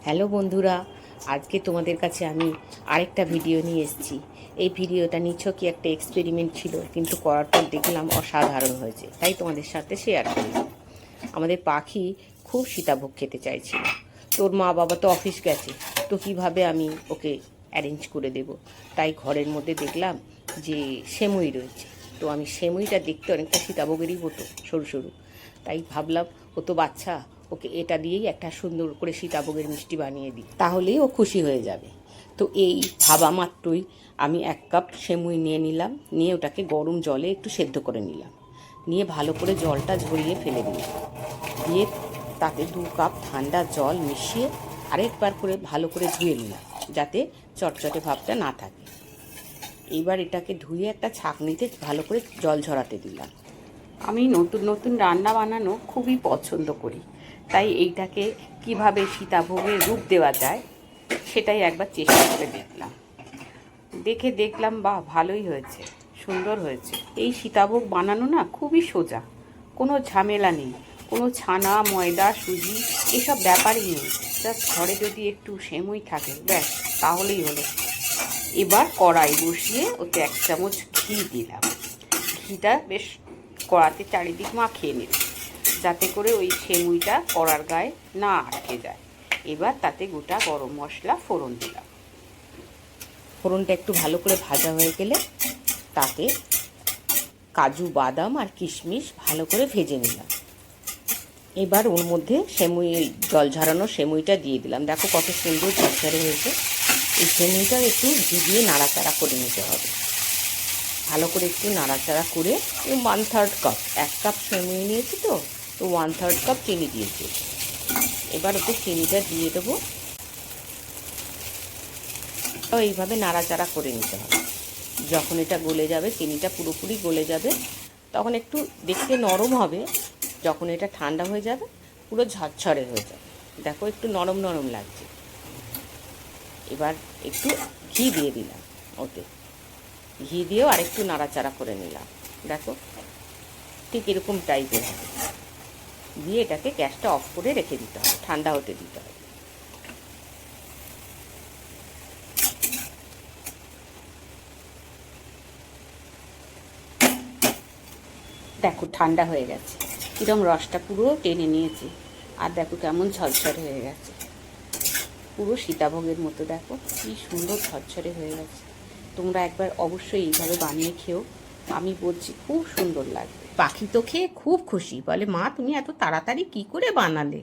Hello বন্ধুরা, আজকে তোমাদের কাছে আমি আরেকটা ভিডিও নিয়ে এসেছি। এই ভিডিওটা নিছকই একটা এক্সপেরিমেন্ট ছিল, কিন্তু করার পর দেখলাম অসাধারণ হয়েছে, তাই তোমাদের সাথে শেয়ার করলাম। আমাদের পাখি খুব সীতাভোগ খেতে চাইছিল। তোর মা বাবা তো অফিস গেছে, তো কিভাবে আমি ওকে অ্যারেঞ্জ করে দেব। তাই ঘরের মধ্যে দেখলাম যে সেমুই রয়েছে, তো আমি সেমুইটা দেখতে অনেকটা সীতাভোগেরই মতো সরু সরু, তাই ভাবলাম ও তো বাচ্চা, ওকে এটা দিয়েই একটা সুন্দর করে সীতাভোগের মিষ্টি বানিয়ে দিই, তাহলেই ও খুশি হয়ে যাবে। তো এই ভাবা মাত্রই আমি 1 কাপ সেমুই নিয়ে নিলাম, নিয়ে ওটাকে গরম জলে একটু সেদ্ধ করে নিলাম, নিয়ে ভালো করে জলটা ঝরিয়ে ফেলে দিলাম, দিয়ে তাতে 2 কাপ ঠান্ডা জল মিশিয়ে আরেকবার করে ভালো করে ধুয়ে নিলাম, যাতে চটচটে ভাবটা না থাকে। এইবার এটাকে ধুয়ে একটা ছাঁকনিতে ভালো করে জল ঝরাতে দিলাম। আমি নতুন নতুন রান্না বানানো খুবই পছন্দ করি, তাই এইটাকে কিভাবে সীতাভোগের রূপ দেওয়া যায় সেটাই একবার চেষ্টা করে দেখলাম বাহ, ভালোই হয়েছে, সুন্দর হয়েছে। এই সীতাভোগ বানানো না খুবই সোজা, কোনো ঝামেলা নেই, কোনো ছানা ময়দা সুজি এসব ব্যাপারই নেই। জাস্ট ঘরে যদি একটু সেমুই থাকে ব্যাস, তাহলেই হলো। এবার কড়াই বসিয়ে ওতে 1 চামচ ঘি দিলাম। ঘিটা বেশ কড়াতে চারিদিক মাখিয়ে নিলাম, যাতে করে ওই সেমুইটা কড়ার গায়ে না আটকে যায়। এবার তাতে গোটা গরম মশলা ফোড়ন দিলাম। ফোড়নটা একটু ভালো করে ভাজা হয়ে গেলে তাতে কাজু বাদাম আর কিশমিশ ভালো করে ভেজে নিলাম। এবার ওর মধ্যে সেমুই, জল ঝরানো সেমুইটা দিয়ে দিলাম। দেখো কত সুন্দর ঝরঝরে হয়েছে। এই সেমুইটা একটু ঘি দিয়ে নাড়াচাড়া করে নিতে হবে। ভালো করে একটু নাড়াচাড়া করে 1/3 কাপ, 1 কাপ সেমুই নিয়েছি তো 1/3 কাপ চিনি দিয়েছি। এবার ওতে চিনিটা দিয়ে দেবো, এইভাবে নাড়াচাড়া করে নিতে হবে। যখন এটা গলে যাবে, চিনিটা পুরোপুরি গলে যাবে, তখন একটু দেখতে নরম হবে। যখন এটা ঠান্ডা হয়ে যাবে পুরো ঝরঝরে হয়ে যাবে। দেখো একটু নরম নরম লাগছে। এবার একটু ঘি দিয়ে দিলাম ওতে, ঘি দিয়েও আরেকটু নাড়াচাড়া করে নিলাম। দেখো ঠিক এরকম টাইপের হবে। দিয়ে এটাকে গ্যাসটা অফ করে রেখে দিতে হবে, ঠান্ডা হতে দিতে হবে। দেখো ঠান্ডা হয়ে গেছে, কিরম রসটা পুরো টেনে নিয়েছে, আর দেখো কেমন ঝরঝরে হয়ে গেছে, পুরো সীতাভোগের মতো। দেখো কি সুন্দর ঝরঝরে হয়ে গেছে। তোমরা একবার অবশ্যই এইভাবে বানিয়ে খেও, আমি বলছি খুব সুন্দর লাগবে। পাখি তো খেয়ে খুব খুশি, বলে মা তুমি এত তাড়াতাড়ি কি করে বানালে।